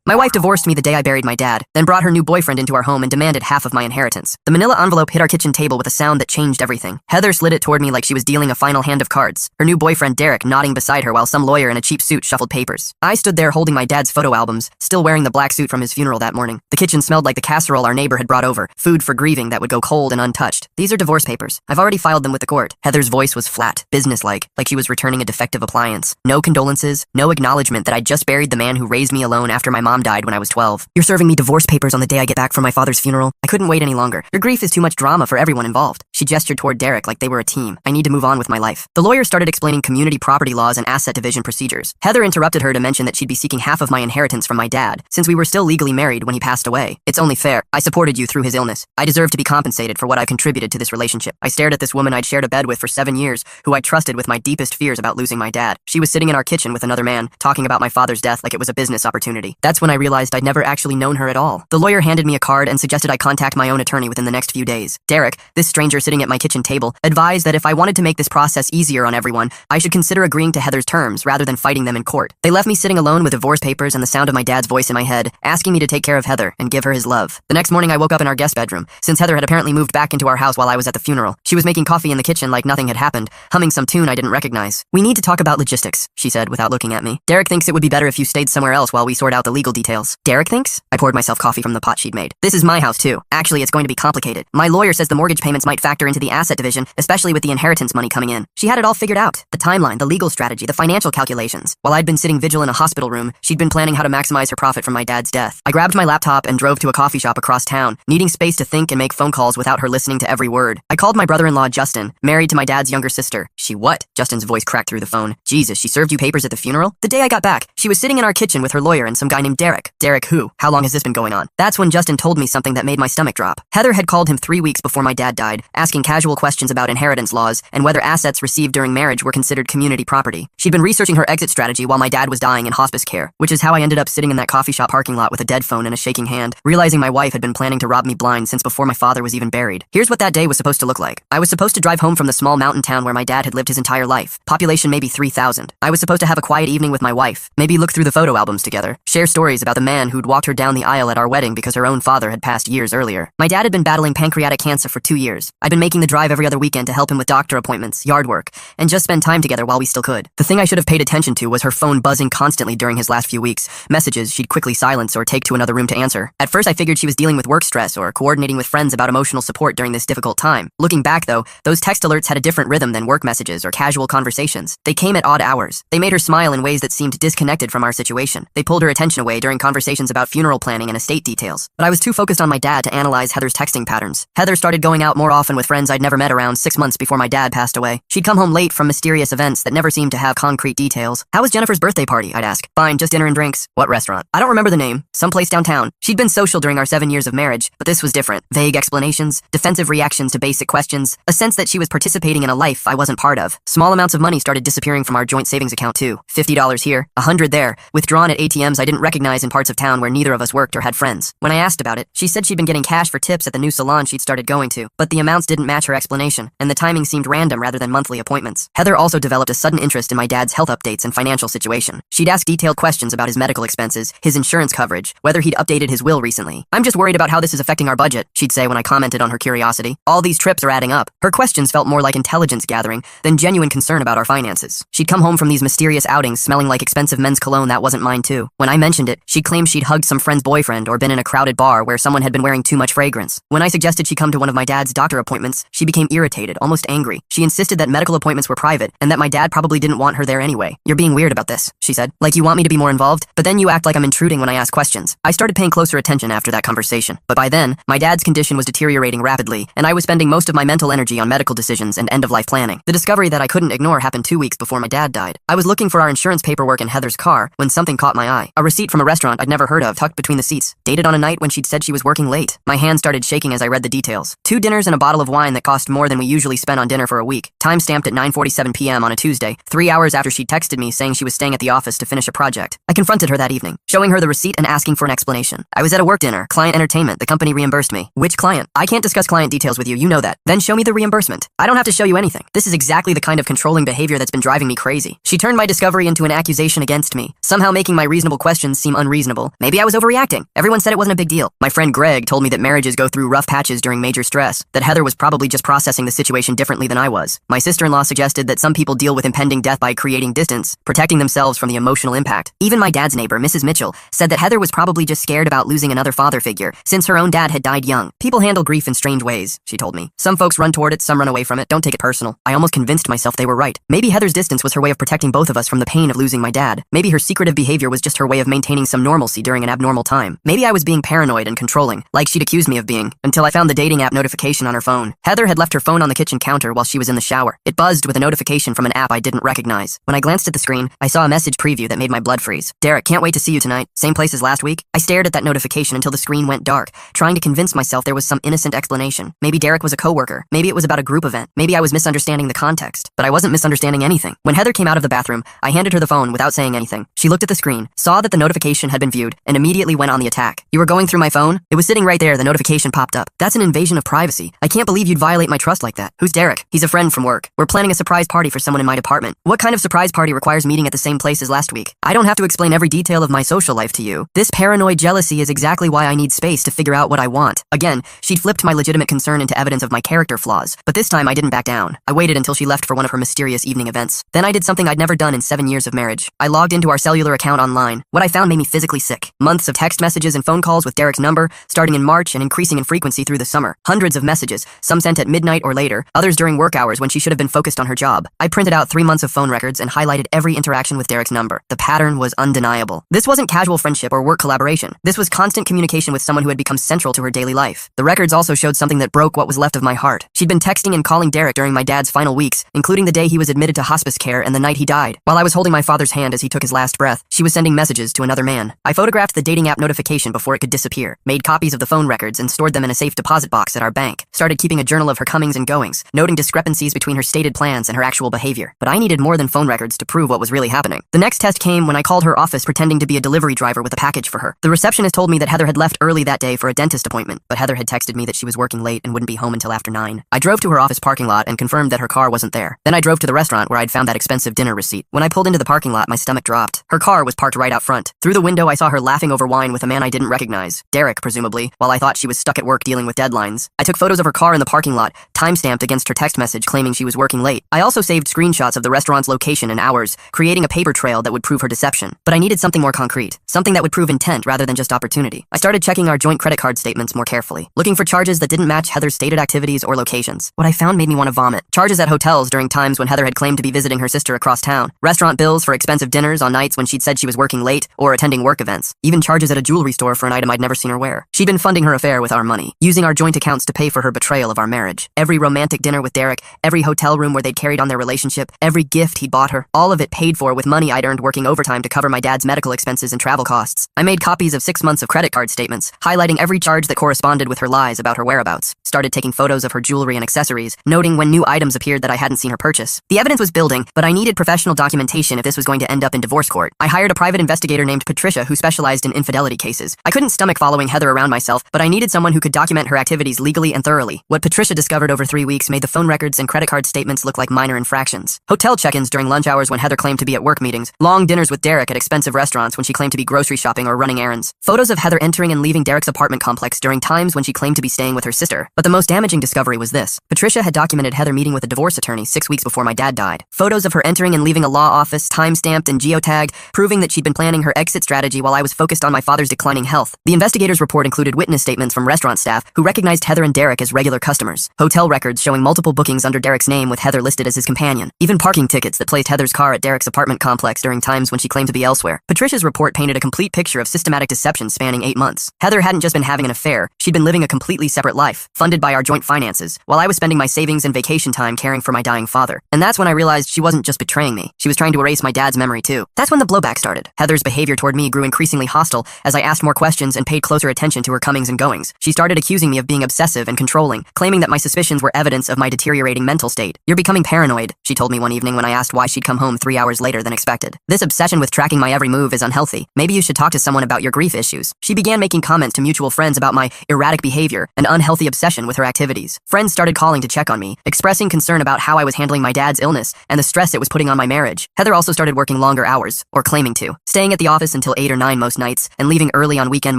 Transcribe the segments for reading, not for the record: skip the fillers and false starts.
My wife divorced me the day I buried my dad, then brought her new boyfriend into our home and demanded half of my inheritance. The manila envelope hit our kitchen table with a sound that changed everything. Heather slid it toward me like she was dealing a final hand of cards, her new boyfriend Derek nodding beside her while some lawyer in a cheap suit shuffled papers. I stood there holding my dad's photo albums, still wearing the black suit from his funeral that morning. The kitchen smelled like the casserole our neighbor had brought over, food for grieving that would go cold and untouched. These are divorce papers. I've already filed them with the court. Heather's voice was flat, businesslike, like she was returning a defective appliance. No condolences, no acknowledgement that I'd just buried the man who raised me alone after my mom died when I was 12. You're serving me divorce papers on the day I get back from my father's funeral. I couldn't wait any longer. Your grief is too much drama for everyone involved. She gestured toward Derek like they were a team. I need to move on with my life. The lawyer started explaining community property laws and asset division procedures. Heather interrupted her to mention that she'd be seeking half of my inheritance from my dad, since we were still legally married when he passed away. It's only fair. I supported you through his illness. I deserve to be compensated for what I contributed to this relationship. I stared at this woman I'd shared a bed with for 7 years, who I trusted with my deepest fears about losing my dad. She was sitting in our kitchen with another man, talking about my father's death like it was a business opportunity. That's when I realized I'd never actually known her at all. The lawyer handed me a card and suggested I contact my own attorney within the next few days. Derek, this stranger sitting at my kitchen table, advised that if I wanted to make this process easier on everyone, I should consider agreeing to Heather's terms rather than fighting them in court. They left me sitting alone with divorce papers and the sound of my dad's voice in my head, asking me to take care of Heather and give her his love. The next morning I woke up in our guest bedroom, since Heather had apparently moved back into our house while I was at the funeral. She was making coffee in the kitchen like nothing had happened, humming some tune I didn't recognize. We need to talk about logistics, she said without looking at me. Derek thinks it would be better if you stayed somewhere else while we sort out the legal details. Derek thinks? I poured myself coffee from the pot she'd made. This is my house too. Actually, it's going to be complicated. My lawyer says the mortgage payments might factor into the asset division, especially with the inheritance money coming in. She had it all figured out. The timeline, the legal strategy, the financial calculations. While I'd been sitting vigil in a hospital room, she'd been planning how to maximize her profit from my dad's death. I grabbed my laptop and drove to a coffee shop across town, needing space to think and make phone calls without her listening to every word. I called my brother-in-law Justin, married to my dad's younger sister. She what? Justin's voice cracked through the phone. Jesus, she served you papers at the funeral? The day I got back, she was sitting in our kitchen with her lawyer and some guy named Derek. Derek who? How long has this been going on? That's when Justin told me something that made my stomach drop. Heather had called him 3 weeks before my dad died, asking casual questions about inheritance laws and whether assets received during marriage were considered community property. She'd been researching her exit strategy while my dad was dying in hospice care, which is how I ended up sitting in that coffee shop parking lot with a dead phone and a shaking hand, realizing my wife had been planning to rob me blind since before my father was even buried. Here's what that day was supposed to look like. I was supposed to drive home from the small mountain town where my dad had lived his entire life. Population maybe 3,000. I was supposed to have a quiet evening with my wife, maybe look through the photo albums together, share stories about the man who'd walked her down the aisle at our wedding because her own father had passed years earlier. My dad had been battling pancreatic cancer for 2 years. I'd been making the drive every other weekend to help him with doctor appointments, yard work, and just spend time together while we still could. The thing I should have paid attention to was her phone buzzing constantly during his last few weeks, messages she'd quickly silence or take to another room to answer. At first I figured she was dealing with work stress or coordinating with friends about emotional support during this difficult time. Looking back though, those text alerts had a different rhythm than work messages or casual conversations. They came at odd hours. They made her smile in ways that seemed disconnected from our situation. They pulled her attention away during conversations about funeral planning and estate details. But I was too focused on my dad to analyze Heather's texting patterns. Heather started going out more often with friends I'd never met around 6 months before my dad passed away. She'd come home late from mysterious events that never seemed to have concrete details. How was Jennifer's birthday party? I'd ask. Fine, just dinner and drinks. What restaurant? I don't remember the name. Someplace downtown. She'd been social during our 7 years of marriage, but this was different. Vague explanations, defensive reactions to basic questions, a sense that she was participating in a life I wasn't part of. Small amounts of money started disappearing from our joint savings account too. $50 here, $100 there, withdrawn at ATMs I didn't recognize in parts of town where neither of us worked or had friends. When I asked about it, she said she'd been getting cash for tips at the new salon she'd started going to, but the amounts didn't match her explanation, and the timing seemed random rather than monthly appointments. Heather also developed a sudden interest in my dad's health updates and financial situation. She'd ask detailed questions about his medical expenses, his insurance coverage, whether he'd updated his will recently. I'm just worried about how this is affecting our budget, she'd say when I commented on her curiosity. All these trips are adding up. Her questions felt more like intelligence gathering than genuine concern about our finances. She'd come home from these mysterious outings smelling like expensive men's cologne that wasn't mine too. When I mentioned it, she claimed she'd hugged some friend's boyfriend or been in a crowded bar where someone had been wearing too much fragrance. When I suggested she come to one of my dad's doctor appointments, she became irritated, almost angry. She insisted that medical appointments were private and that my dad probably didn't want her there anyway. You're being weird about this, she said. Like you want me to be more involved, but then you act like I'm intruding when I ask questions. I started paying closer attention after that conversation, but by then, my dad's condition was deteriorating rapidly, and I was spending most of my mental energy on medical decisions and end-of-life planning. The discovery that I couldn't ignore happened 2 weeks before my dad died. I was looking for our insurance paperwork in Heather's car when something caught my eye. A receipt from a restaurant I'd never heard of tucked between the seats, dated on a night when she'd said she was working late. My hand started shaking as I read the details. 2 dinners and a bottle of of wine that cost more than we usually spend on dinner for a week, time-stamped at 9:47 p.m. on a Tuesday, 3 hours after she texted me saying she was staying at the office to finish a project. I confronted her that evening, showing her the receipt and asking for an explanation. I was at a work dinner, client entertainment, the company reimbursed me. Which client? I can't discuss client details with you, you know that. Then show me the reimbursement. I don't have to show you anything. This is exactly the kind of controlling behavior that's been driving me crazy. She turned my discovery into an accusation against me, somehow making my reasonable questions seem unreasonable. Maybe I was overreacting. Everyone said it wasn't a big deal. My friend Greg told me that marriages go through rough patches during major stress, that Heather was probably just processing the situation differently than I was. My sister-in-law suggested that some people deal with impending death by creating distance, protecting themselves from the emotional impact. Even my dad's neighbor, Mrs. Mitchell, said that Heather was probably just scared about losing another father figure, since her own dad had died young. People handle grief in strange ways, she told me. Some folks run toward it, some run away from it. Don't take it personal. I almost convinced myself they were right. Maybe Heather's distance was her way of protecting both of us from the pain of losing my dad. Maybe her secretive behavior was just her way of maintaining some normalcy during an abnormal time. Maybe I was being paranoid and controlling, like she'd accused me of being, until I found the dating app notification on her phone. Heather had left her phone on the kitchen counter while she was in the shower. It buzzed with a notification from an app I didn't recognize. When I glanced at the screen, I saw a message preview that made my blood freeze. Derek, can't wait to see you tonight. Same place as last week? I stared at that notification until the screen went dark, trying to convince myself there was some innocent explanation. Maybe Derek was a coworker. Maybe it was about a group event. Maybe I was misunderstanding the context. But I wasn't misunderstanding anything. When Heather came out of the bathroom, I handed her the phone without saying anything. She looked at the screen, saw that the notification had been viewed, and immediately went on the attack. You were going through my phone? It was sitting right there, the notification popped up. That's an invasion of privacy. I can't believe you'd violate my trust like that. Who's Derek? He's a friend from work. We're planning a surprise party for someone in my department. What kind of surprise party requires meeting at the same place as last week? I don't have to explain every detail of my social life to you. This paranoid jealousy is exactly why I need space to figure out what I want. Again, she'd flipped my legitimate concern into evidence of my character flaws, but this time I didn't back down. I waited until she left for one of her mysterious evening events. Then I did something I'd never done in 7 years of marriage. I logged into our cellular account online. What I found made me physically sick. Months of text messages and phone calls with Derek's number, starting in March and increasing in frequency through the summer. Hundreds of messages, some sent at midnight or later, others during work hours when she should have been focused on her job. I printed out 3 months of phone records and highlighted every interaction with Derek's number. The pattern was undeniable. This wasn't casual friendship or work collaboration. This was constant communication with someone who had become central to her daily life. The records also showed something that broke what was left of my heart. She'd been texting and calling Derek during my dad's final weeks, including the day he was admitted to hospice care and the night he died. While I was holding my father's hand as he took his last breath, she was sending messages to another man. I photographed the dating app notification before it could disappear, made copies of the phone records and stored them in a safe deposit box at our bank, started keeping a journal of her comings and goings, noting discrepancies between her stated plans and her actual behavior. But I needed more than phone records to prove what was really happening. The next test came when I called her office pretending to be a delivery driver with a package for her. The receptionist told me that Heather had left early that day for a dentist appointment, but Heather had texted me that she was working late and wouldn't be home until after 9. I drove to her office parking lot and confirmed that her car wasn't there. Then I drove to the restaurant where I'd found that expensive dinner receipt. When I pulled into the parking lot, my stomach dropped. Her car was parked right out front. Through the window, I saw her laughing over wine with a man I didn't recognize. Derek, presumably, while I thought she was stuck at work dealing with deadlines. I took photos of her car in the parking lot, time-stamped against her text message claiming she was working late. I also saved screenshots of the restaurant's location and hours, creating a paper trail that would prove her deception. But I needed something more concrete, something that would prove intent rather than just opportunity. I started checking our joint credit card statements more carefully, looking for charges that didn't match Heather's stated activities or locations. What I found made me want to vomit. Charges at hotels during times when Heather had claimed to be visiting her sister across town. Restaurant bills for expensive dinners on nights when she'd said she was working late or attending work events. Even charges at a jewelry store for an item I'd never seen her wear. She'd been funding her affair with our money, using our joint accounts to pay for her betrayal of our marriage. Every romantic dinner with Derek, every hotel room where they'd carried on their relationship, every gift he'd bought her, all of it paid for with money I'd earned working overtime to cover my dad's medical expenses and travel costs. I made copies of 6 months of credit card statements, highlighting every charge that corresponded with her lies about her whereabouts. Started taking photos of her jewelry and accessories, noting when new items appeared that I hadn't seen her purchase. The evidence was building, but I needed professional documentation if this was going to end up in divorce court. I hired a private investigator named Patricia who specialized in infidelity cases. I couldn't stomach following Heather around myself, but I needed someone who could document her activities legally and thoroughly. What Patricia discovered over 3 weeks made the phone records and credit card statements look like minor infractions. Hotel check-ins during lunch hours when Heather claimed to be at work meetings, long dinners with Derek at expensive restaurants when she claimed to be grocery shopping or running errands, photos of Heather entering and leaving Derek's apartment complex during times when she claimed to be staying with her sister. But the most damaging discovery was this. Patricia had documented Heather meeting with a divorce attorney 6 weeks before my dad died. Photos of her entering and leaving a law office, time-stamped and geotagged, proving that she'd been planning her exit strategy while I was focused on my father's declining health. The investigator's report included witness statements from restaurant staff who recognized Heather and Derek as regular customers, hotel records showing multiple bookings under Derek's name with Heather listed as his companion, even parking tickets that placed Heather's car at Derek's apartment complex during times when she claimed to be elsewhere. Patricia's report painted a complete picture of systematic deception spanning 8 months. Heather hadn't just been having an affair, she'd been living a completely separate life, funded by our joint finances, while I was spending my savings and vacation time caring for my dying father. And that's when I realized she wasn't just betraying me, she was trying to erase my dad's memory too. That's when the blowback started. Heather's behavior toward me grew increasingly hostile as I asked more questions and paid closer attention to her comings and goings. She started accusing me of being obsessive manipulative and controlling, claiming that my suspicions were evidence of my deteriorating mental state. "You're becoming paranoid," she told me one evening when I asked why she'd come home 3 hours later than expected. "This obsession with tracking my every move is unhealthy. Maybe you should talk to someone about your grief issues." She began making comments to mutual friends about my erratic behavior and unhealthy obsession with her activities. Friends started calling to check on me, expressing concern about how I was handling my dad's illness and the stress it was putting on my marriage. Heather also started working longer hours, or claiming to, staying at the office until 8 or 9 most nights, and leaving early on weekend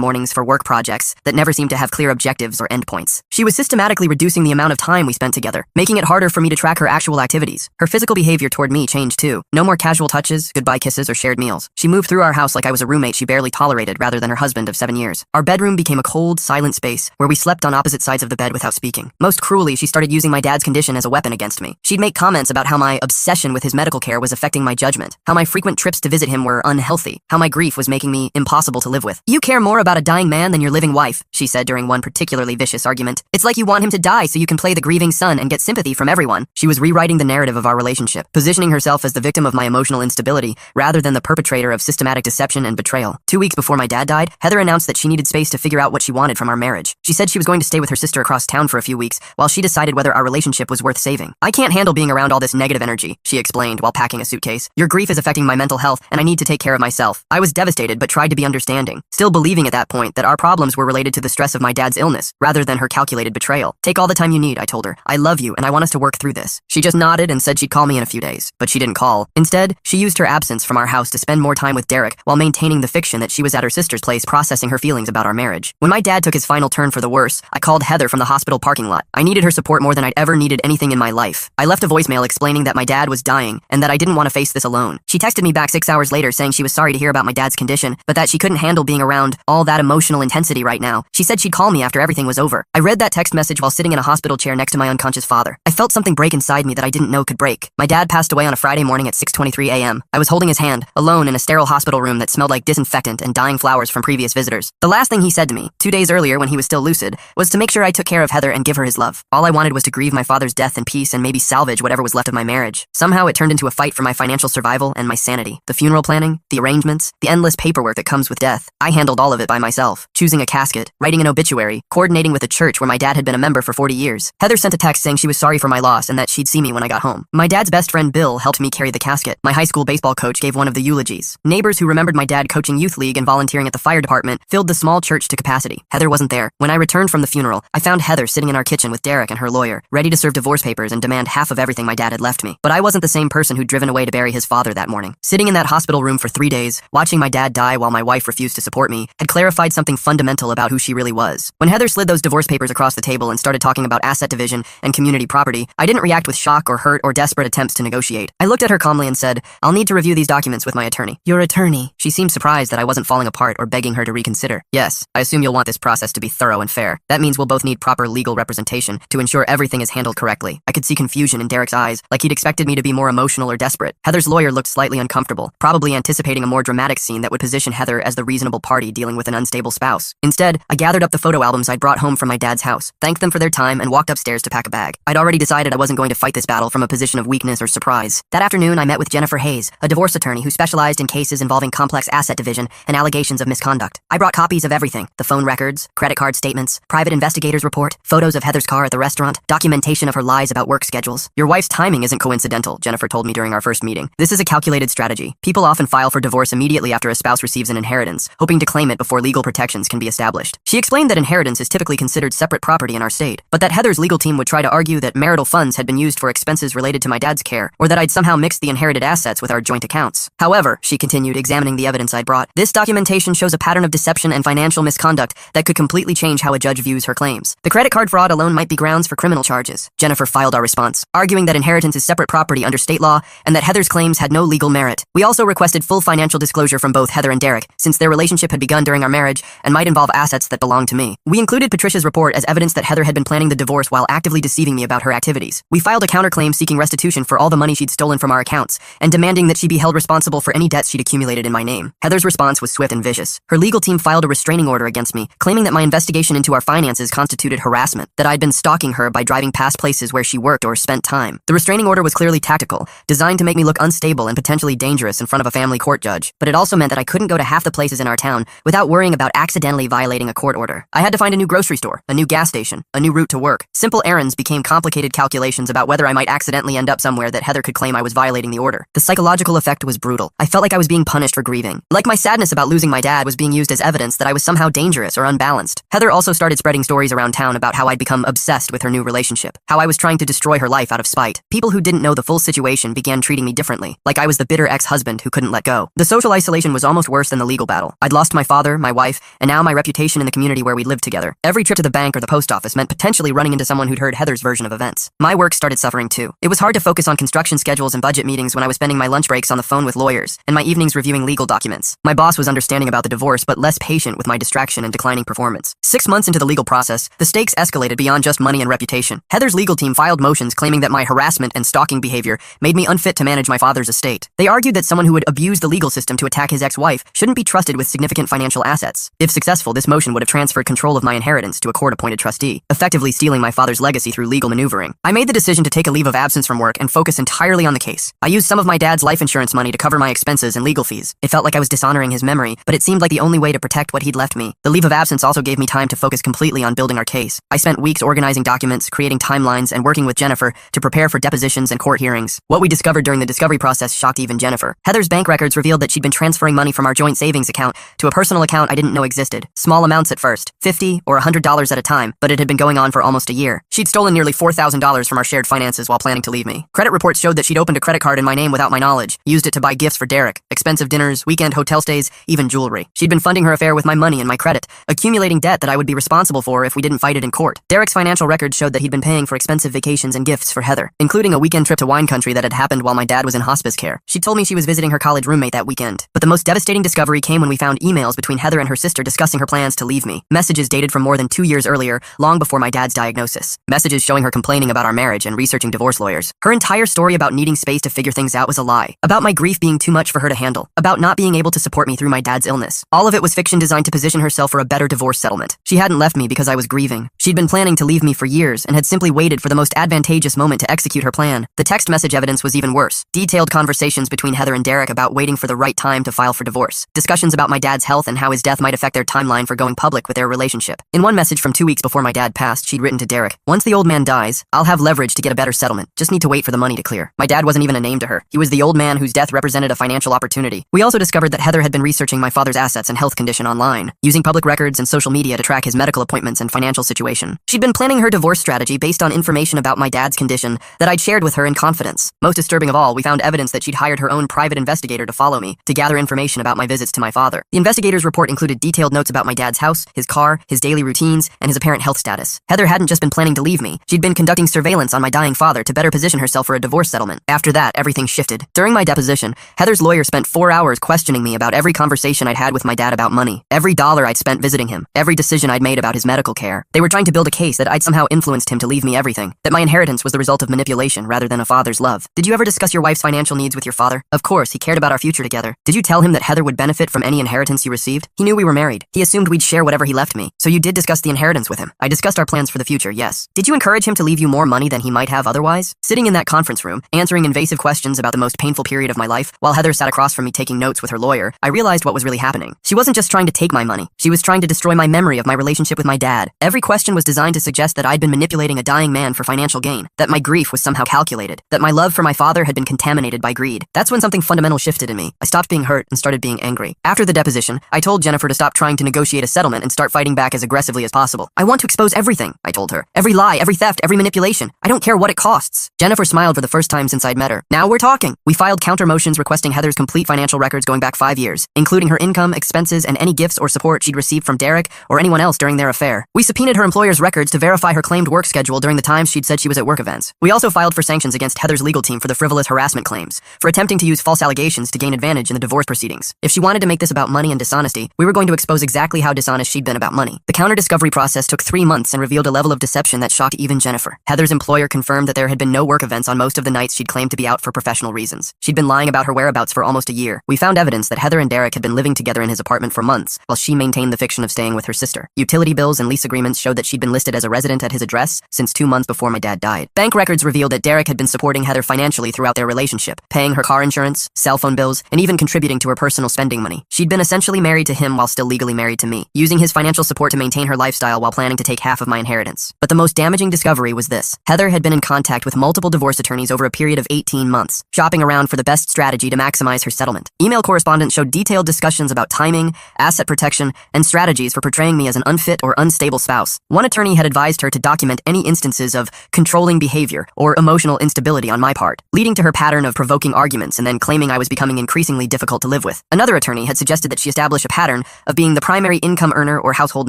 mornings for work projects that never seemed to have clear objectives or endpoints. She was systematically reducing the amount of time we spent together, making it harder for me to track her actual activities. Her physical behavior toward me changed too. No more casual touches, goodbye kisses, or shared meals. She moved through our house like I was a roommate she barely tolerated rather than her husband of 7 years. Our bedroom became a cold, silent space where we slept on opposite sides of the bed without speaking. Most cruelly, she started using my dad's condition as a weapon against me. She'd make comments about how my obsession with his medical care was affecting my judgment, how my frequent trips to visit him were unhealthy, how my grief was making me impossible to live with. "You care more about a dying man than your living wife," she said during one particularly vicious argument. "It's like you want him to die so you can play the grieving son and get sympathy from everyone." She was rewriting the narrative of our relationship, positioning herself as the victim of my emotional instability rather than the perpetrator of systematic deception and betrayal. 2 weeks before my dad died, Heather announced that she needed space to figure out what she wanted from our marriage. She said she was going to stay with her sister across town for a few weeks while she decided whether our relationship was worth saving. "I can't handle being around all this negative energy," she explained while packing a suitcase. "Your grief is affecting my mental health, and I need to take care of myself." I was devastated but tried to be understanding, still believing at that point that our problems were related to the stress of my dad's illness rather than her calculated betrayal. "Take all the time you need," I told her. "I love you and I want us to work through this." She just nodded and said she'd call me in a few days, but she didn't call. Instead, she used her absence from our house to spend more time with Derek while maintaining the fiction that she was at her sister's place processing her feelings about our marriage. When my dad took his final turn for the worse, I called Heather from the hospital parking lot. I needed her support more than I'd ever needed anything in my life. I left a voicemail explaining that my dad was dying and that I didn't want to face this alone. She texted me back 6 hours later saying she was sorry to hear about my dad's condition, but that she couldn't handle being around all that emotional intensity right now. She said she'd call me after everything was over. I read that text message while sitting in a hospital chair next to my unconscious father. I felt something break inside me that I didn't know could break. My dad passed away on a Friday morning at 6:23 a.m. I was holding his hand, alone in a sterile hospital room that smelled like disinfectant and dying flowers from previous visitors. The last thing he said to me, 2 days earlier when he was still lucid, was to make sure I took care of Heather and give her his love. All I wanted was to grieve my father's death in peace and maybe salvage whatever was left of my marriage. Somehow it turned into a fight for my financial survival and my sanity. The funeral planning, the arrangements, the endless paperwork that comes with death. I handled all of it by myself. Choosing a casket, writing an obituary, coordinating with a church where my dad had been a member for 40 years. Heather sent a text saying she was sorry for my loss and that she'd see me when I got home. My dad's best friend Bill helped me carry the casket. My high school baseball coach gave one of the eulogies. Neighbors who remembered my dad coaching youth league and volunteering at the fire department filled the small church to capacity. Heather wasn't there. When I returned from the funeral, I found Heather sitting in our kitchen with Derek and her lawyer, ready to serve divorce papers and demand half of everything my dad had left me. But I wasn't the same person who'd driven away to bury his father that morning. Sitting in that hospital room for 3 days, watching my dad die while my wife refused to support me, had clarified something fundamental about who she really was. When Heather slid those divorce papers across the table and started talking about asset division and community property, I didn't react with shock or hurt or desperate attempts to negotiate. I looked at her calmly and said, "I'll need to review these documents with my attorney." "Your attorney?" She seemed surprised that I wasn't falling apart or begging her to reconsider. "Yes, I assume you'll want this process to be thorough and fair. That means we'll both need proper legal representation to ensure everything is handled correctly." I could see confusion in Derek's eyes, like he'd expected me to be more emotional or desperate. Heather's lawyer looked slightly uncomfortable, probably anticipating a more dramatic scene that would position Heather as the reasonable party dealing with an unstable spouse. Instead, I gathered up the photo albums I'd brought home from my dad's house, thanked them for their time, and walked upstairs to pack a bag. I'd already decided I wasn't going to fight this battle from a position of weakness or surprise. That afternoon, I met with Jennifer Hayes, a divorce attorney who specialized in cases involving complex asset division and allegations of misconduct. I brought copies of everything: the phone records, credit card statements, private investigator's report, photos of Heather's car at the restaurant, documentation of her lies about work schedules. "Your wife's timing isn't coincidental," Jennifer told me during our first meeting. "This is a calculated strategy. People often file for divorce immediately after a spouse receives an inheritance, hoping to claim it before legal protections can be established." She explained that inheritance is typically considered separate property in our state, but that Heather's legal team would try to argue that marital funds had been used for expenses related to my dad's care, or that I'd somehow mixed the inherited assets with our joint accounts. "However," she continued, examining the evidence I'd brought, "this documentation shows a pattern of deception and financial misconduct that could completely change how a judge views her claims. The credit card fraud alone might be grounds for criminal charges." Jennifer filed our response, arguing that inheritance is separate property under state law and that Heather's claims had no legal merit. We also requested full financial disclosure from both Heather and Derek, since their relationship had begun during our marriage and might involve assets that belonged to me. We included Patricia's report as evidence that Heather had been planning the divorce while actively deceiving me about her activities. We filed a counterclaim seeking restitution for all the money she'd stolen from our accounts and demanding that she be held responsible for any debts she'd accumulated in my name. Heather's response was swift and vicious. Her legal team filed a restraining order against me, claiming that my investigation into our finances constituted harassment, that I'd been stalking her by driving past places where she worked or spent time. The restraining order was clearly tactical, designed to make me look unstable and potentially dangerous in front of a family court judge, but it also meant that I couldn't go to half the places in our town without worrying about accidentally violating a court order. I had to find a new grocery store, a new gas gas station, a new route to work. Simple errands became complicated calculations about whether I might accidentally end up somewhere that Heather could claim I was violating the order. The psychological effect was brutal. I felt like I was being punished for grieving. Like my sadness about losing my dad was being used as evidence that I was somehow dangerous or unbalanced. Heather also started spreading stories around town about how I'd become obsessed with her new relationship, how I was trying to destroy her life out of spite. People who didn't know the full situation began treating me differently, like I was the bitter ex-husband who couldn't let go. The social isolation was almost worse than the legal battle. I'd lost my father, my wife, and now my reputation in the community where we lived together. Every trip to the bank or the post office meant potentially running into someone who'd heard Heather's version of events. My work started suffering too. It was hard to focus on construction schedules and budget meetings when I was spending my lunch breaks on the phone with lawyers, and my evenings reviewing legal documents. My boss was understanding about the divorce, but less patient with my distraction and declining performance. 6 months into the legal process, the stakes escalated beyond just money and reputation. Heather's legal team filed motions claiming that my harassment and stalking behavior made me unfit to manage my father's estate. They argued that someone who would abuse the legal system to attack his ex-wife shouldn't be trusted with significant financial assets. If successful, this motion would have transferred control of my inheritance to a court-appointed trustee, effectively stealing my father's legacy through legal maneuvering. I made the decision to take a leave of absence from work and focus entirely on the case. I used some of my dad's life insurance money to cover my expenses and legal fees. It felt like I was dishonoring his memory, but it seemed like the only way to protect what he'd left me. The leave of absence also gave me time to focus completely on building our case. I spent weeks organizing documents, creating timelines, and working with Jennifer to prepare for depositions and court hearings. What we discovered during the discovery process shocked even Jennifer. Heather's bank records revealed that she'd been transferring money from our joint savings account to a personal account I didn't know existed. Small amounts at first, $50 or $100 at a time, but it had been going on for almost a year. She'd stolen nearly $4,000 from our shared finances while planning to leave me. Credit reports showed that she'd opened a credit card in my name without my knowledge, used it to buy gifts for Derek, expensive dinners, weekend hotel stays, even jewelry. She'd been funding her affair with my money and my credit, accumulating debt that I would be responsible for if we didn't fight it in court. Derek's financial records showed that he'd been paying for expensive vacations and gifts for Heather, including a weekend trip to wine country that had happened while my dad was in hospice care. She told me she was visiting her college roommate that weekend. But the most devastating discovery came when we found emails between Heather and her sister discussing her plans to leave me. Messages dated from more than 2 years earlier, long before my dad's diagnosis. Messages showing her complaining about our marriage and researching divorce lawyers. Her entire story about needing space to figure things out was a lie. About my grief being too much for her to handle. About not being able to support me through my dad's illness. All of it was fiction designed to position herself for a better divorce settlement. She hadn't left me because I was grieving. She'd been planning to leave me for years and had simply waited for the most advantageous moment to execute her plan. The text message evidence was even worse. Detailed conversations between Heather and Derek about waiting for the right time to file for divorce. Discussions about my dad's health and how his death might affect their timeline for going public with their relationship. In one message from 2 weeks before my dad passed, she'd written to Derek, "Once the old man dies, I'll have leverage to get a better settlement. Just need to wait for the money to clear." My dad wasn't even a name to her. He was the old man whose death represented a financial opportunity. We also discovered that Heather had been researching my father's assets and health condition online, using public records and social media to track his medical appointments and financial situation. She'd been planning her divorce strategy based on information about my dad's condition that I'd shared with her in confidence. Most disturbing of all, we found evidence that she'd hired her own private investigator to follow me, to gather information about my visits to my father. The investigator's report included detailed notes about my dad's house, his car, his daily routines, and his apparent health status. Heather hadn't just been planning to leave me. She'd been conducting surveillance on my dying father to better position herself for a divorce settlement. After that, everything shifted. During my deposition, Heather's lawyer spent 4 hours questioning me about every conversation I'd had with my dad about money, every dollar I'd spent visiting him, every decision I'd made about his medical care. They were trying to build a case that I'd somehow influenced him to leave me everything, that my inheritance was the result of manipulation rather than a father's love. "Did you ever discuss your wife's financial needs with your father?" "Of course, he cared about our future together." "Did you tell him that Heather would benefit from any inheritance you received?" "He knew we were married. He assumed we'd share whatever he left me." "So you did discuss the inheritance with him?" "I discussed our plans for the future, yes." "Did you encourage him to leave you more money than he might have otherwise?" Sitting in that conference room, answering invasive questions about the most painful period of my life, while Heather sat across from me taking notes with her lawyer, I realized what was really happening. She wasn't just trying to take my money. She was trying to destroy my memory of my relationship with my dad. Every question was designed to suggest that I'd been manipulating a dying man for financial gain, that my grief was somehow calculated, that my love for my father had been contaminated by greed. That's when something fundamental shifted in me. I stopped being hurt and started being angry. After the deposition, I told Jennifer to stop trying to negotiate a settlement and start fighting back as aggressively as possible. "I want to expose everything," I told her. "Every lie, every theft, every manipulation. I don't care what it costs." Jennifer smiled for the first time since I'd met her. "Now we're talking." We filed counter motions requesting Heather's complete financial records going back 5 years, including her income, expenses, and any gifts or support she'd received from Derek or anyone else during their affair. We subpoenaed her employer's records to verify her claimed work schedule during the times she'd said she was at work events. We also filed for sanctions against Heather's legal team for the frivolous harassment claims, for attempting to use false allegations to gain advantage in the divorce proceedings. If she wanted to make this about money and dishonesty, we were going to expose exactly how dishonest she'd been about money. The counter-discovery process took 3 months and revealed a level of deception that shocked even Jennifer. Heather's employer confirmed that there had been no work events on most of the nights she'd claimed to be out for professional reasons. She'd been lying about her whereabouts for almost a year. We found evidence that Heather and Derek had been living together in his apartment for months, while she maintained the fiction of staying with her sister. Utility bills and lease agreements showed that she'd been listed as a resident at his address since 2 months before my dad died. Bank records revealed that Derek had been supporting Heather financially throughout their relationship, paying her car insurance, cell phone bills, and even contributing to her personal spending money. She'd been essentially married to him while still legally married to me, using his financial support to maintain her lifestyle while planning to take half of my inheritance. But the most damaging discovery was this. Heather had been in contact with multiple divorce attorneys over a period of 18 months, shopping around for the best strategy to maximize her settlement. Email correspondence showed detailed discussions about timing, asset protection, and strategies for portraying me as an unfit or unstable spouse. One attorney had advised her to document any instances of controlling behavior or emotional instability on my part, leading to her pattern of provoking arguments and then claiming I was becoming increasingly difficult to live with. Another attorney had suggested that she establish a pattern of being the primary income earner or household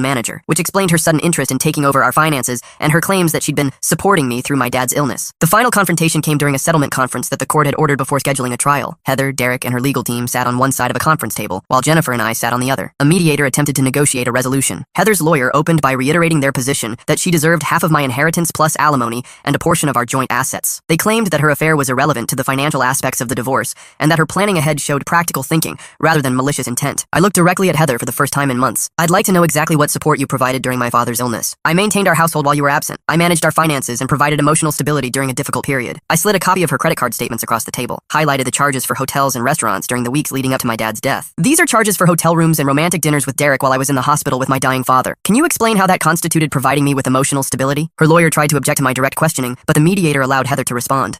manager, which explained her sudden interest in taking over our finances and her claims that she'd been supporting me through my dad's illness. The final confrontation came during a settlement conference that the court had ordered before scheduling a trial. Heather, Derek, and her legal team sat on one side of a conference table, while Jennifer and I sat on the other. A mediator attempted to negotiate a resolution. Heather's lawyer opened by reiterating their position that she deserved half of my inheritance plus alimony and a portion of our joint assets. They claimed that her affair was irrelevant to the financial aspects of the divorce and that her planning ahead showed practical thinking rather than malicious intent. I looked directly at Heather for the first time in months. I'd like to know exactly what support you provided during my father's illness. I maintained our household while you were absent. I managed our finances and provided emotional stability during a difficult period. I slid a copy of her credit card statements across the table, highlighted the charges for hotels and restaurants during the weeks leading up to my dad's death. These are charges for hotel rooms and romantic dinners with Derek while I was in the hospital with my dying father. Can you explain how that constituted providing me with emotional stability? Her lawyer tried to object to my direct questioning, but the mediator allowed Heather to respond.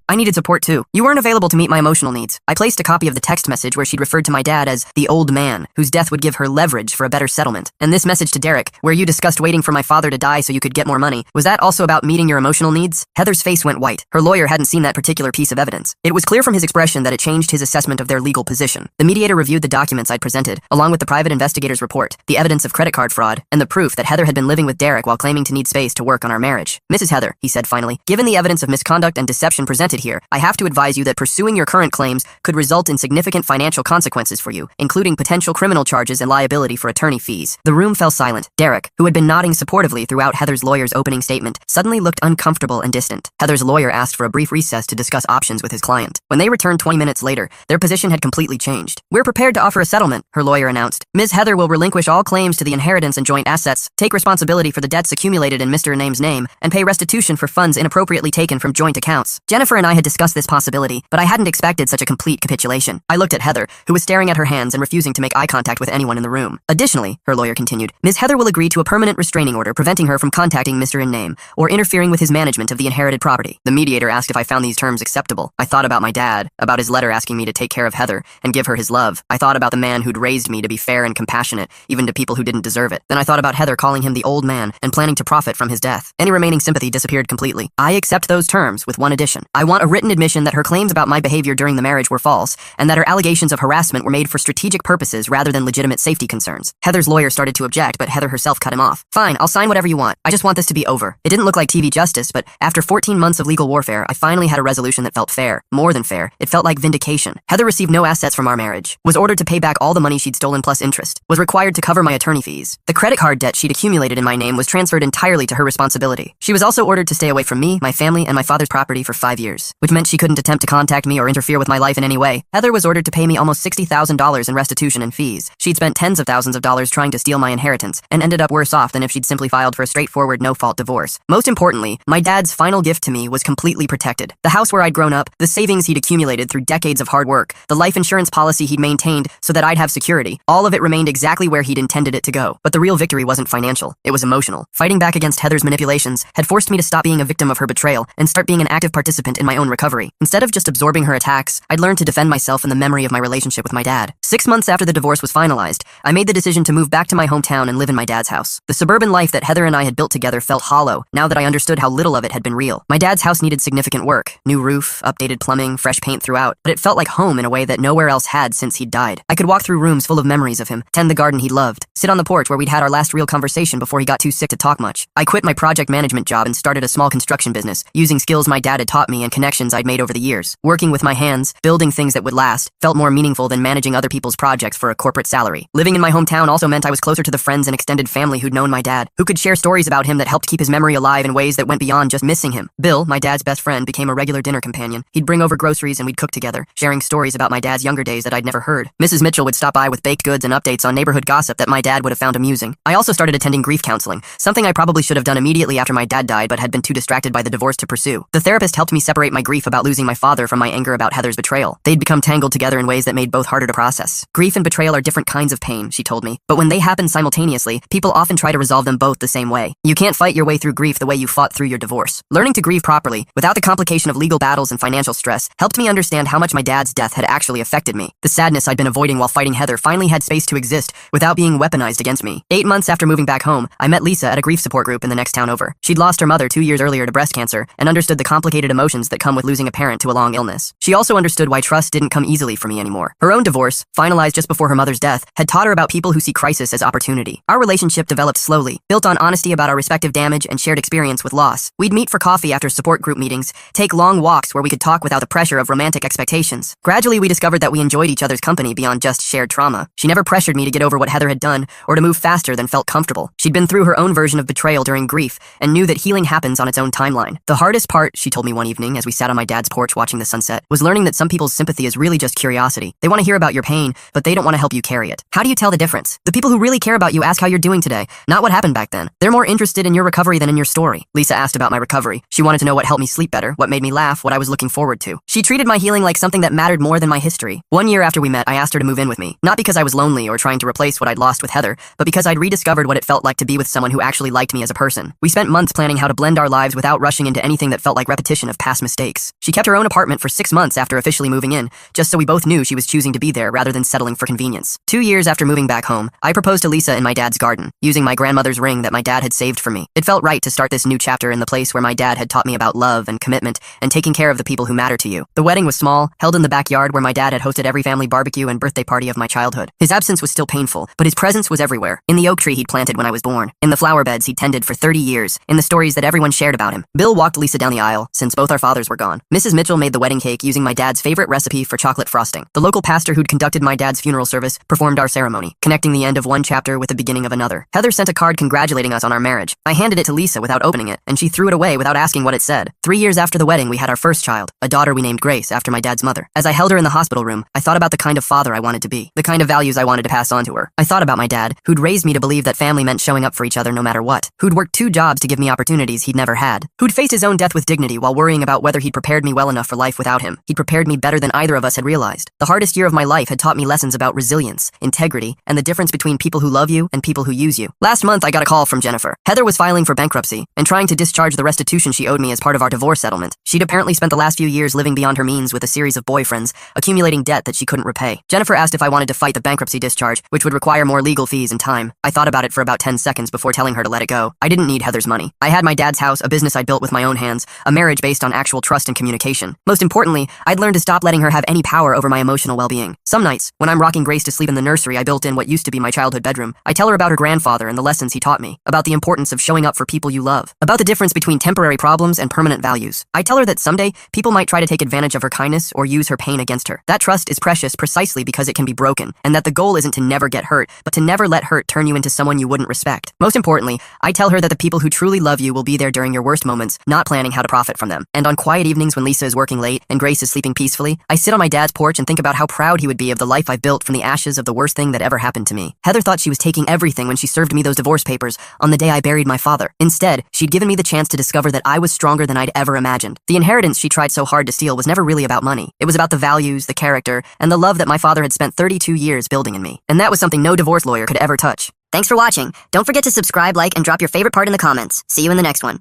I needed support too. You weren't available to meet my emotional needs. I placed a copy of the text message where she'd referred to my dad as the old man, whose death would give her leverage for a better settlement. And this message to Derek, where you discussed waiting for my father to die so you could get more money, was that also about meeting your emotional needs? Heather's face went white. Her lawyer hadn't seen that particular piece of evidence. It was clear from his expression that it changed his assessment of their legal position. The mediator reviewed the documents I'd presented, along with the private investigator's report, the evidence of credit card fraud, and the proof that Heather had been living with Derek while claiming to need space to work on our marriage. Mrs. Heather, he said finally, given the evidence of misconduct and deception presented here, I have to advise you that pursuing your current claims could result in significant financial consequences for you, including potential criminal charges and liability for attorney fees. The room fell silent. Derek, who had been nodding supportively throughout Heather's lawyer's opening statement, suddenly looked uncomfortable and distant. Heather's lawyer asked for a brief recess to discuss options with his client. When they returned 20 minutes later, their position had completely changed. We're prepared to offer a settlement, her lawyer announced. Ms. Heather will relinquish all claims to the inheritance and joint assets, take responsibility for the debts accumulated in Mr. Name's name, and pay restitution for funds inappropriately taken from joint accounts. Jennifer and I had discussed this possibility, but I hadn't expected such a complete capitulation. I looked at Heather, who was staring at her hands and refusing to make eye contact with anyone in the room. Additionally, her lawyer continued, Ms. Heather will agree to a permanent restraining order preventing her from contacting Mr. In name or interfering with his management of the inherited property. The mediator asked if I found these terms acceptable. I thought about my dad, about his letter asking me to take care of Heather and give her his love. I thought about the man who'd raised me to be fair and compassionate, even to people who didn't deserve it. Then I thought about Heather calling him the old man and planning to profit from his death. Any remaining sympathy disappeared completely. I accept those terms with one addition. I want a written admission that her claims about my behavior during the marriage were false, and that her allegations of harassment were made for strategic purposes rather than legitimate safety concerns. Heather's lawyer started to object, but Heather herself cut him off. Fine, I'll sign whatever you want. I just want this to be over. It didn't look like TV justice, but after 14 months of legal warfare, I finally had a resolution that felt fair. More than fair. It felt like vindication. Heather received no assets from our marriage, was ordered to pay back all the money she'd stolen plus interest, was required to cover my attorney fees. The credit card debt she'd accumulated in my name was transferred entirely to her responsibility. She was also ordered to stay away from me, my family, and my father's property for 5 years, which meant she couldn't attempt to contact me or interfere with my life in any way. Heather was ordered to pay me almost $60,000 in restitution and fees. She'd spent tens of thousands of dollars trying to steal my inheritance, and ended up worse off than if she'd simply filed for a straightforward no-fault divorce. Most importantly, my dad's final gift to me was completely protected. The house where I'd grown up, the savings he'd accumulated through decades of hard work, the life insurance policy he'd maintained so that I'd have security, all of it remained exactly where he'd intended it to go. But the real victory wasn't financial, it was emotional. Fighting back against Heather's manipulations had forced me to stop being a victim of her betrayal and start being an active participant in my own recovery. Instead of just absorbing her attacks, I'd learned to defend myself in the memory of my relationship with my dad. 6 months after the divorce was finalized, I made the decision to move back to my hometown and live in my dad's house. The suburban life that Heather and I had built together felt hollow now that I understood how little of it had been real. My dad's house needed significant work. New roof, updated plumbing, fresh paint throughout, but it felt like home in a way that nowhere else had since he'd died. I could walk through rooms full of memories of him, tend the garden he loved, sit on the porch where we'd had our last real conversation before he got too sick to talk much. I quit my project management job and started a small construction business, using skills my dad had taught me and connections I'd made over the years. Working with my hands, building things that would last, felt more meaningful than managing other people's projects for a corporate salary. Living in my hometown also meant I was closer to the friends and extended family who'd known my dad, who could share stories about him that helped keep his memory alive in ways that went beyond just missing him. Bill, my dad's best friend, became a regular dinner companion. He'd bring over groceries and we'd cook together, sharing stories about my dad's younger days that I'd never heard. Mrs. Mitchell would stop by with baked goods and updates on neighborhood gossip that my dad would have found amusing. I also started attending grief counseling, something I probably should have done immediately after my dad died but had been too distracted by the divorce to pursue. The therapist helped me separate my grief about losing my father from my anger about Heather's betrayal. They'd become tangled together in ways that made both harder to process. Grief and betrayal are different kinds of pain, she told me, but when they happen simultaneously, people often try to to resolve them both the same way. You can't fight your way through grief the way you fought through your divorce. Learning to grieve properly, without the complication of legal battles and financial stress, helped me understand how much my dad's death had actually affected me. The sadness I'd been avoiding while fighting Heather finally had space to exist without being weaponized against me. 8 months after moving back home, I met Lisa at a grief support group in the next town over. She'd lost her mother 2 years earlier to breast cancer and understood the complicated emotions that come with losing a parent to a long illness. She also understood why trust didn't come easily for me anymore. Her own divorce, finalized just before her mother's death, had taught her about people who see crisis as opportunity. Our relationship developed slowly, built on honesty about our respective damage and shared experience with loss. We'd meet for coffee after support group meetings, take long walks where we could talk without the pressure of romantic expectations. Gradually, we discovered that we enjoyed each other's company beyond just shared trauma. She never pressured me to get over what Heather had done or to move faster than felt comfortable. She'd been through her own version of betrayal during grief and knew that healing happens on its own timeline. The hardest part, she told me one evening as we sat on my dad's porch watching the sunset, was learning that some people's sympathy is really just curiosity. They want to hear about your pain, but they don't want to help you carry it. How do you tell the difference? The people who really care about you ask how you're doing today, not what happened back then. They're more interested in your recovery than in your story. Lisa asked about my recovery. She wanted to know what helped me sleep better, what made me laugh, what I was looking forward to. She treated my healing like something that mattered more than my history. 1 year after we met, I asked her to move in with me, not because I was lonely or trying to replace what I'd lost with Heather, but because I'd rediscovered what it felt like to be with someone who actually liked me as a person. We spent months planning how to blend our lives without rushing into anything that felt like repetition of past mistakes. She kept her own apartment for 6 months after officially moving in, just so we both knew she was choosing to be there rather than settling for convenience. 2 years after moving back home, I proposed to Lisa in my dad's garden, using my grandmother's ring that my dad had saved for me. It felt right to start this new chapter in the place where my dad had taught me about love and commitment and taking care of the people who matter to you. The wedding was small, held in the backyard where my dad had hosted every family barbecue and birthday party of my childhood. His absence was still painful, but his presence was everywhere. In the oak tree he'd planted when I was born, in the flower beds he'd tended for 30 years, in the stories that everyone shared about him. Bill walked Lisa down the aisle, since both our fathers were gone. Mrs. Mitchell made the wedding cake using my dad's favorite recipe for chocolate frosting. The local pastor who'd conducted my dad's funeral service performed our ceremony, connecting the end of one chapter with the beginning of another. Heather sent a card congratulating us on our marriage. I handed it to Lisa without opening it, and she threw it away without asking what it said. 3 years after the wedding, we had our first child, a daughter we named Grace after my dad's mother. As I held her in the hospital room, I thought about the kind of father I wanted to be, the kind of values I wanted to pass on to her. I thought about my dad, who'd raised me to believe that family meant showing up for each other no matter what, who'd worked 2 jobs to give me opportunities he'd never had, who'd faced his own death with dignity while worrying about whether he'd prepared me well enough for life without him. He'd prepared me better than either of us had realized. The hardest year of my life had taught me lessons about resilience, integrity, and the difference between people who love you and people who use you. Last month, I got a call from Jennifer. Heather was filing for bankruptcy and trying to discharge the restitution she owed me as part of our divorce settlement. She'd apparently spent the last few years living beyond her means with a series of boyfriends, accumulating debt that she couldn't repay. Jennifer asked if I wanted to fight the bankruptcy discharge, which would require more legal fees and time. I thought about it for about 10 seconds before telling her to let it go. I didn't need Heather's money. I had my dad's house, a business I'd built with my own hands, a marriage based on actual trust and communication. Most importantly, I'd learned to stop letting her have any power over my emotional well-being. Some nights, when I'm rocking Grace to sleep in the nursery I built in what used to be my childhood bedroom, I tell her about her grandfather and the lessons he taught me, about the importance of showing up for people you love, about the difference between temporary problems and permanent values. I tell her that someday, people might try to take advantage of her kindness or use her pain against her. That trust is precious precisely because it can be broken, and that the goal isn't to never get hurt, but to never let hurt turn you into someone you wouldn't respect. Most importantly, I tell her that the people who truly love you will be there during your worst moments, not planning how to profit from them. And on quiet evenings when Lisa is working late and Grace is sleeping peacefully, I sit on my dad's porch and think about how proud he would be of the life I've built from the ashes of the worst thing that ever happened to me. Heather thought she was taking everything when she served me those divorce papers on the day I buried my father. Instead, she'd given me the chance to discover that I was stronger than I'd ever imagined. The inheritance she tried so hard to steal was never really about money. It was about the values, the character, and the love that my father had spent 32 years building in me. And that was something no divorce lawyer could ever touch. Thanks for watching. Don't forget to subscribe, like, and drop your favorite part in the comments. See you in the next one.